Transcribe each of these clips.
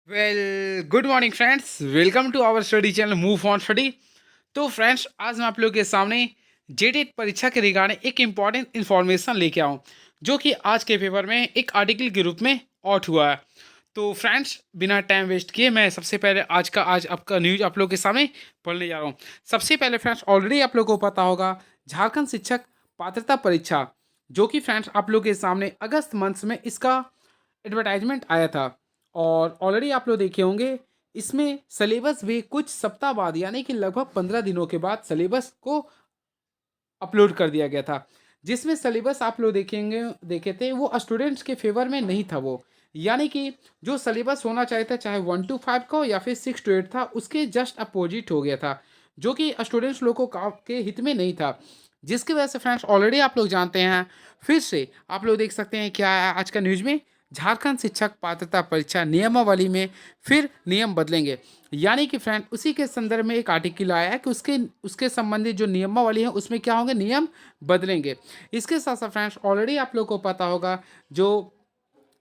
Good morning friends, welcome to our study channel move on study. तो friends, आज मैं आप लोगों के सामने जेटेट परीक्षा के रिगार्डिंग एक इम्पॉर्टेंट इन्फॉर्मेशन लेके आऊँ, जो कि आज के पेपर में एक आर्टिकल के रूप में आउट हुआ है। तो फ्रेंड्स, बिना टाइम वेस्ट किए मैं सबसे पहले आज आपका न्यूज आप लोगों के सामने पढ़ने जा रहा हूँ। सबसे पहले फ्रेंड्स, ऑलरेडी आप लोगों को पता होगा, झारखंड शिक्षक पात्रता परीक्षा, जो कि फ्रेंड्स आप लोगों के सामने अगस्त मंथ में इसका एडवर्टाइजमेंट आया था। और ऑलरेडी आप लोग देखे होंगे, इसमें सिलेबस भी कुछ सप्ताह बाद यानी कि लगभग 15 दिनों के बाद सिलेबस को अपलोड कर दिया गया था। जिसमें सिलेबस आप लोग देखेंगे देखे थे, वो स्टूडेंट्स के फेवर में नहीं था। वो यानी कि जो सिलेबस होना चाहिए था, चाहे 1 to 5 का हो या फिर 6 to 8 था, उसके जस्ट अपोजिट हो गया था, जो कि स्टूडेंट्स लोगों के हित में नहीं था। जिसकी वजह से फ्रेंड्स, ऑलरेडी आप लोग जानते हैं, फिर से आप लोग देख सकते हैं क्या है आज का न्यूज़ में, झारखंड शिक्षक पात्रता परीक्षा नियमावली में फिर नियम बदलेंगे। यानी कि फ्रेंड, उसी के संदर्भ में एक आर्टिकल आया है कि उसके उसके संबंधित जो नियमावली है उसमें क्या होंगे, नियम बदलेंगे। इसके साथ साथ फ्रेंड्स, ऑलरेडी आप लोग को पता होगा, जो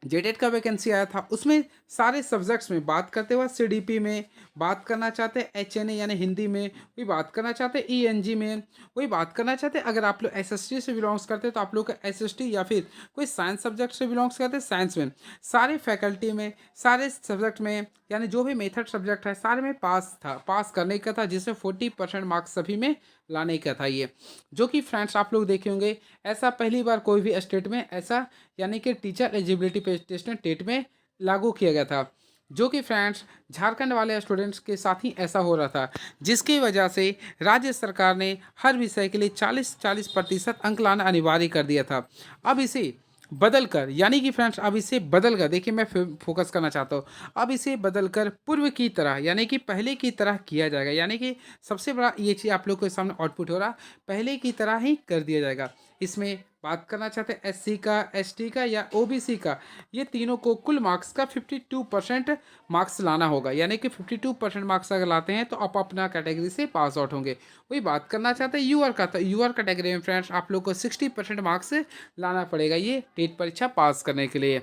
जेटेट का वैकेंसी आया था, उसमें सारे सब्जेक्ट्स में बात करते हुए सीडीपी में बात करना चाहते हैं, एचएनए यानी हिंदी में वही बात करना चाहते हैं, ईएनजी में वही बात करना चाहते हैं। अगर आप लोग एसएसटी से बिलोंग्स करते हैं तो आप लोग का एसएसटी, या फिर कोई साइंस सब्जेक्ट से बिलोंग्स करते हैं साइंस में, सारे फैकल्टी में सारे सब्जेक्ट में यानी जो भी मेथड सब्जेक्ट है सारे में पास करने का था, जिसमें 40% मार्क्स सभी में लाने का था ये। जो कि फ्रेंड्स आप लोग देखे होंगे, ऐसा पहली बार कोई भी स्टेट में ऐसा यानी कि टीचर एलिजिबिलिटी टेस्ट टेट में लागू किया गया था। जो कि फ्रेंड्स, झारखंड वाले स्टूडेंट्स के साथ ही ऐसा हो रहा था, जिसकी वजह से राज्य सरकार ने हर विषय के लिए 40-40% अंक लाना अनिवार्य कर दिया था। अब इसे बदल कर, यानी कि फ्रेंड्स अब इसे बदल कर देखिए, मैं फोकस करना चाहता हूँ, अब इसे बदल कर पूर्व की तरह यानी कि पहले की तरह किया जाएगा। यानी कि सबसे बड़ा ये चीज़ आप लोग के सामने आउटपुट हो रहा, पहले की तरह ही कर दिया जाएगा। इसमें बात करना चाहते हैं एससी का, एसटी का या ओबीसी का, ये तीनों को कुल मार्क्स का 52% मार्क्स लाना होगा। यानी कि 52% मार्क्स अगर लाते हैं तो आप अपना कैटेगरी से पास आउट होंगे। वही बात करना चाहते हैं यूआर का, तो यूआर कैटेगरी में फ्रेंड्स आप लोग को 60% मार्क्स लाना पड़ेगा ये टेट परीक्षा पास करने के लिए।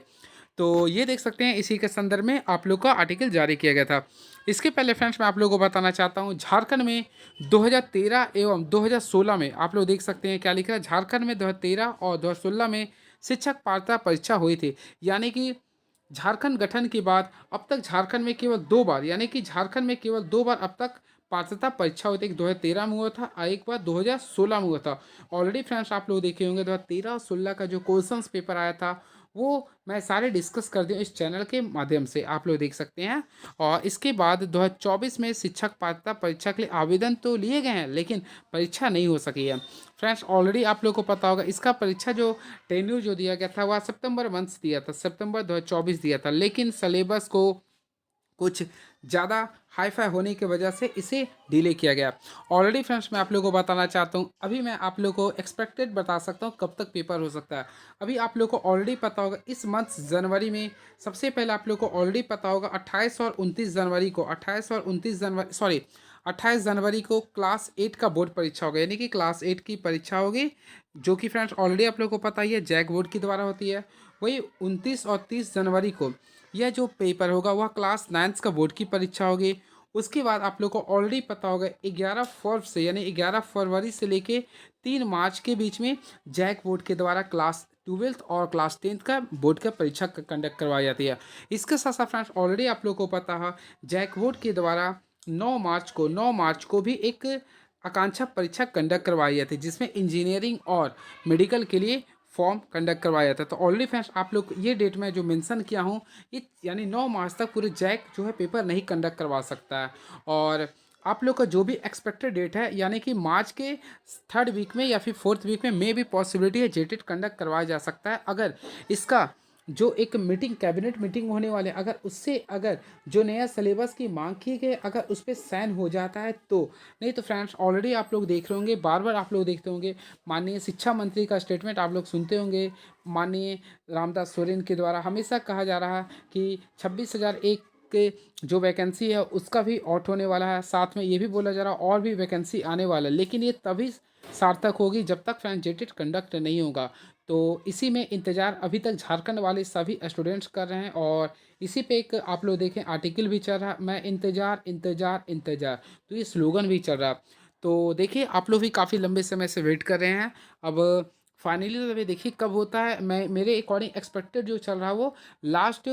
तो ये देख सकते हैं, इसी के संदर्भ में आप लोग का आर्टिकल जारी किया गया था। इसके पहले फ्रेंड्स, मैं आप लोगों को बताना चाहता हूँ, झारखंड में 2013 एवं 2016 में आप लोग देख सकते हैं क्या लिखा है, झारखंड में 2013 और 2016 में शिक्षक पात्रता परीक्षा हुई थी। यानी कि झारखंड गठन के बाद अब तक झारखंड में केवल 2 बार, यानी कि झारखंड में केवल 2 बार अब तक पात्रता परीक्षा हुई थी। एक 2013 में हुआ था और एक बार 2016 में हुआ था। ऑलरेडी फ्रेंड्स आप लोग देखे होंगे, 2013 और 16 का जो क्वेश्चन पेपर आया था, वो मैं सारे डिस्कस कर दिया इस चैनल के माध्यम से, आप लोग देख सकते हैं। और इसके बाद 2024 में शिक्षक पात्रता परीक्षा के लिए आवेदन तो लिए गए हैं, लेकिन परीक्षा नहीं हो सकी है। फ्रेंड्स, ऑलरेडी आप लोग को पता होगा, इसका परीक्षा जो टेन्यूर जो दिया गया था वह सितंबर मंथ दिया था, सितंबर 2024 दिया था, लेकिन सिलेबस को कुछ ज़्यादा हाईफाई होने की वजह से इसे डिले किया गया। ऑलरेडी फ्रेंड्स, मैं आप लोगों को बताना चाहता हूँ, अभी मैं आप लोगों को एक्सपेक्टेड बता सकता हूँ कब तक पेपर हो सकता है। अभी आप लोगों को ऑलरेडी पता होगा, इस मंथ जनवरी में सबसे पहले आप लोगों को ऑलरेडी पता होगा 28 और 29 जनवरी को, 28 जनवरी को क्लास 8 का बोर्ड परीक्षा होगा, यानी कि क्लास 8 की परीक्षा होगी, जो कि फ्रेंड्स ऑलरेडी आप लोगों को पता ही है, जैक बोर्ड के द्वारा होती है। वही 29 और 30 जनवरी को यह जो पेपर होगा वह क्लास 9 का बोर्ड की परीक्षा होगी। उसके बाद आप लोग को ऑलरेडी पता होगा, 11 फरवरी से यानी 11 फरवरी से लेके 3 मार्च के बीच में जैक बोर्ड के द्वारा क्लास 12th और क्लास 10th का बोर्ड का परीक्षा कंडक्ट करवाई जाती है। इसके साथ साथ फ्रेंड्स, ऑलरेडी आप लोग को पता है, जैक बोर्ड के द्वारा 9 मार्च को भी एक आकांक्षा परीक्षा कंडक्ट करवाई जाती है, जिसमें इंजीनियरिंग और मेडिकल के लिए फॉर्म कंडक्ट करवाया जाता है। तो ऑलरेडी फ्रेंड्स आप लोग ये डेट में जो मेंशन किया हूँ, ये यानी 9 मार्च तक पूरे जैक जो है पेपर नहीं कंडक्ट करवा सकता है। और आप लोग का जो भी एक्सपेक्टेड डेट है, यानी कि मार्च के 3rd वीक में या फिर 4th वीक में भी पॉसिबिलिटी है जेटेट कंडक्ट करवाया जा सकता है, अगर इसका जो एक मीटिंग कैबिनेट मीटिंग होने वाले, अगर उससे अगर जो नया सिलेबस की मांग की गई अगर उस पर साइन हो जाता है तो। नहीं तो फ्रेंड्स, ऑलरेडी आप लोग देख रहे होंगे, बार बार आप लोग देखते होंगे, माननीय शिक्षा मंत्री का स्टेटमेंट आप लोग सुनते होंगे, माननीय रामदास सोरेन के द्वारा हमेशा कहा जा रहा है कि 26,001 के जो वैकेंसी है उसका भी आउट होने वाला है। साथ में ये भी बोला जा रहा है और भी वैकेंसी आने वाला है, लेकिन ये तभी सार्थक होगी जब तक फ्रेंड्स जेटेट कंडक्ट नहीं होगा। तो इसी में इंतज़ार अभी तक झारखंड वाले सभी स्टूडेंट्स कर रहे हैं और इसी पे एक आप लोग देखें आर्टिकल भी चल रहा, मैं इंतज़ार इंतज़ार इंतज़ार, तो ये स्लोगन भी चल रहा। तो देखिए आप लोग भी काफ़ी लंबे समय से वेट कर रहे हैं। अब फाइनली तो अभी देखिए कब होता है। मैं मेरे अकॉर्डिंग एक्सपेक्टेड जो चल रहा है वो लास्ट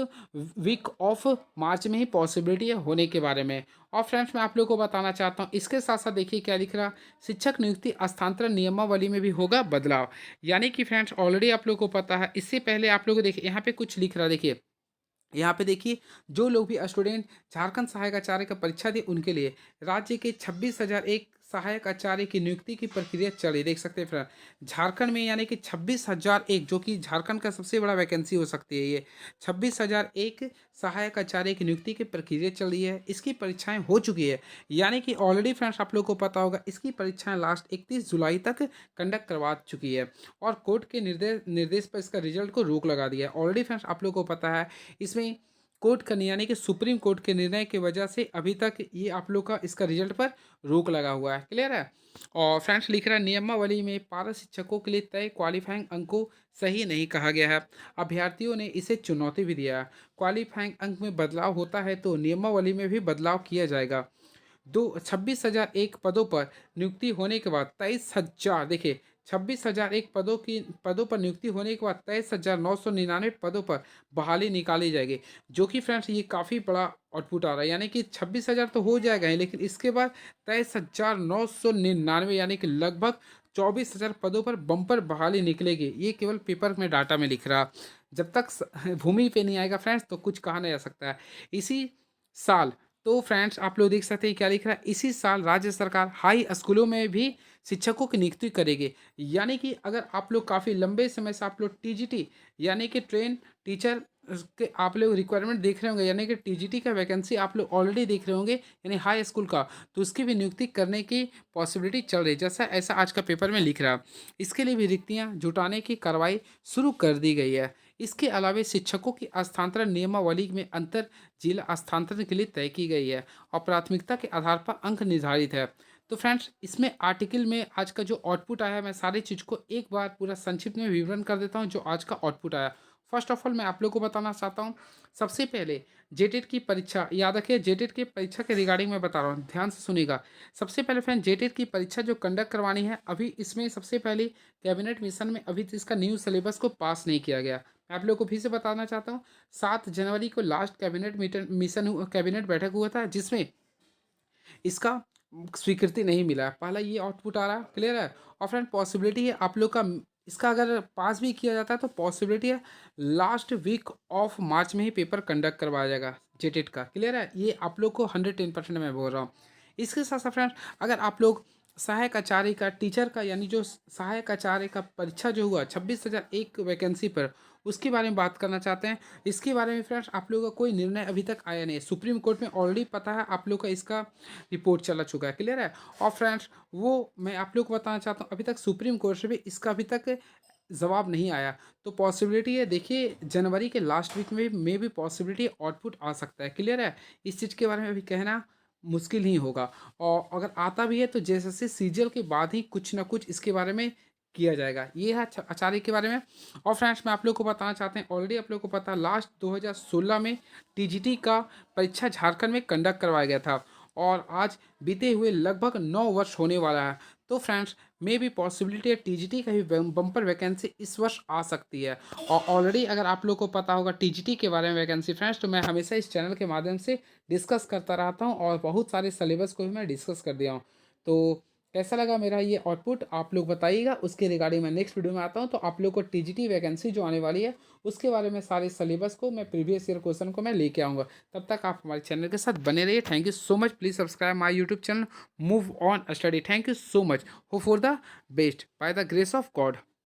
वीक ऑफ मार्च में ही पॉसिबिलिटी है होने के बारे में। और फ्रेंड्स मैं आप लोग को बताना चाहता हूँ इसके साथ साथ देखिए क्या लिख रहा, शिक्षक नियुक्ति हस्तांतरण नियमावली में भी होगा बदलाव। यानी कि फ्रेंड्स ऑलरेडी आप लोग को पता है, इससे पहले आप लोग देखिए यहाँ पे कुछ लिख रहा, देखिए यहाँ पे देखिए जो लोग भी स्टूडेंट झारखंड सहायक आचार्य का परीक्षा दी उनके लिए राज्य के 26,001 सहायक आचार्य की नियुक्ति की प्रक्रिया चल रही, देख सकते हैं फ्रेंड झारखंड में, यानी कि 26,001 जो कि झारखंड का सबसे बड़ा वैकेंसी हो सकती है। ये 26,001 सहायक आचार्य की नियुक्ति की प्रक्रिया चल रही है, इसकी परीक्षाएं हो चुकी है। यानी कि ऑलरेडी फ्रेंड्स आप लोग को पता होगा इसकी परीक्षाएं लास्ट 31 जुलाई तक कंडक्ट करवा चुकी है और कोर्ट के निर्देश निर्देश पर इसका रिजल्ट को रोक लगा दिया है। ऑलरेडी फ्रेंड्स आप लोग को पता है इसमें कोर्ट का यानी कि सुप्रीम कोर्ट के निर्णय की वजह से अभी तक ये आप लोग का इसका रिजल्ट पर रोक लगा हुआ है। क्लियर है। और फ्रेंड्स लिख रहा है नियमावली में पारा शिक्षकों के लिए तय क्वालिफाइंग अंक को सही नहीं कहा गया है, अभ्यर्थियों ने इसे चुनौती भी दिया है। क्वालिफाइंग अंक में बदलाव होता है तो नियमावली में भी बदलाव किया जाएगा। 26,001 पदों पर नियुक्ति होने के बाद 23,000, देखिए 26,001 पदों पर नियुक्ति होने के बाद 23,999 पदों पर बहाली निकाली जाएगी, जो कि फ्रेंड्स ये काफ़ी बड़ा आउटपुट आ रहा है। यानी कि 26,000 तो हो जाएगा ही, लेकिन इसके बाद 23,999 यानी कि लगभग 24,000 पदों पर बम्पर बहाली निकलेगी। ये केवल पेपर में डाटा में लिख रहा, जब तक भूमि पे नहीं आएगा फ्रेंड्स तो कुछ कहा नहीं जा सकता है। इसी साल, तो फ्रेंड्स आप लोग देख सकते हैं क्या लिख रहा है, इसी साल राज्य सरकार हाई स्कूलों में भी शिक्षकों की नियुक्ति करेगी। यानी कि अगर आप लोग काफ़ी लंबे समय से आप लोग टीजीटी यानी कि ट्रेन टीचर के आप लोग रिक्वायरमेंट देख रहे होंगे, यानी कि टीजीटी का वैकेंसी आप लोग ऑलरेडी देख रहे होंगे यानी हाई स्कूल का, तो उसकी भी नियुक्ति करने की पॉसिबिलिटी चल रही है, जैसा ऐसा आज का पेपर में लिख रहा। इसके लिए भी रिक्तियाँ जुटाने की कार्रवाई शुरू कर दी गई है। इसके अलावा शिक्षकों की स्थानांतरण नियमावली में अंतर जिला स्थानांतरण के लिए तय की गई है और प्राथमिकता के आधार पर अंक निर्धारित है। तो फ्रेंड्स इसमें आर्टिकल में आज का जो आउटपुट आया है, मैं सारी चीज़ को एक बार पूरा संक्षिप्त में विवरण कर देता हूं जो आज का आउटपुट आया। फर्स्ट ऑफ ऑल मैं आप लोग को बताना चाहता हूं, सबसे पहले जेटेट की परीक्षा, याद रखिए जेटेट की परीक्षा के रिगार्डिंग मैं बता रहा हूँ, ध्यान से सुनिएगा। सबसे पहले फ्रेंड जेटेट की परीक्षा जो कंडक्ट करवानी है, अभी इसमें सबसे पहले कैबिनेट मिशन में अभी इसका न्यू सिलेबस को पास नहीं किया गया। मैं आप लोग को फिर से बताना चाहता हूँ, 7 जनवरी को लास्ट कैबिनेट बैठक हुआ था जिसमें इसका स्वीकृति नहीं मिला है। पहला ये आउटपुट आ रहा है, क्लियर है। और फ्रेंड पॉसिबिलिटी है आप लोग का इसका अगर पास भी किया जाता है तो पॉसिबिलिटी है लास्ट वीक ऑफ मार्च में ही पेपर कंडक्ट करवाया जाएगा जेटेट का, क्लियर है। ये आप लोग को 110% मैं बोल रहा हूँ। इसके साथ साथ फ्रेंड अगर आप लोग सहायक आचार्य का, टीचर का, यानी जो सहायक आचार्य का परीक्षा जो हुआ 26,001 वैकेंसी पर, उसके बारे में बात करना चाहते हैं। इसके बारे में फ्रेंड्स आप लोगों का कोई निर्णय अभी तक आया नहीं है, सुप्रीम कोर्ट में ऑलरेडी पता है आप लोग का इसका रिपोर्ट चला चुका है, क्लियर है। और फ्रेंड्स वो मैं आप लोग को बताना चाहता हूँ अभी तक सुप्रीम कोर्ट से भी इसका अभी तक जवाब नहीं आया। तो पॉसिबिलिटी है देखिए जनवरी के लास्ट वीक में भी पॉसिबिलिटी आउटपुट आ सकता है, क्लियर है। इस चीज़ के बारे में अभी कहना मुश्किल ही होगा, और अगर आता भी है तो जैसे सीजीएल के बाद ही कुछ ना कुछ इसके बारे में किया जाएगा। ये है आचार्य के बारे में। और फ्रेंड्स मैं आप लोग को बताना चाहते हैं, ऑलरेडी आप लोग को पता है लास्ट 2016 में टीजीटी का परीक्षा झारखंड में कंडक्ट करवाया गया था और आज बीते हुए लगभग 9 वर्ष होने वाला है। तो फ्रेंड्स मे भी पॉसिबिलिटी है टीजीटी का भी बम्पर वैकेंसी इस वर्ष आ सकती है। और ऑलरेडी अगर आप लोग को पता होगा टीजीटी के बारे में वैकेंसी फ्रेंड्स, तो मैं हमेशा इस चैनल के माध्यम से डिस्कस करता रहता हूँ और बहुत सारे सिलेबस को भी मैं डिस्कस कर दिया हूँ। तो कैसा लगा मेरा ये आउटपुट आप लोग बताइएगा, उसके रिगार्डिंग मैं नेक्स्ट वीडियो में आता हूँ। तो आप लोग को टीजीटी वैकेंसी जो आने वाली है उसके बारे में सारे सिलेबस को मैं प्रीवियस ईयर क्वेश्चन को मैं लेके आऊँगा। तब तक आप हमारे चैनल के साथ बने रहिए। Thank you so much, please subscribe my YouTube channel move on study. Thank you so much, hope for the best by the grace of God.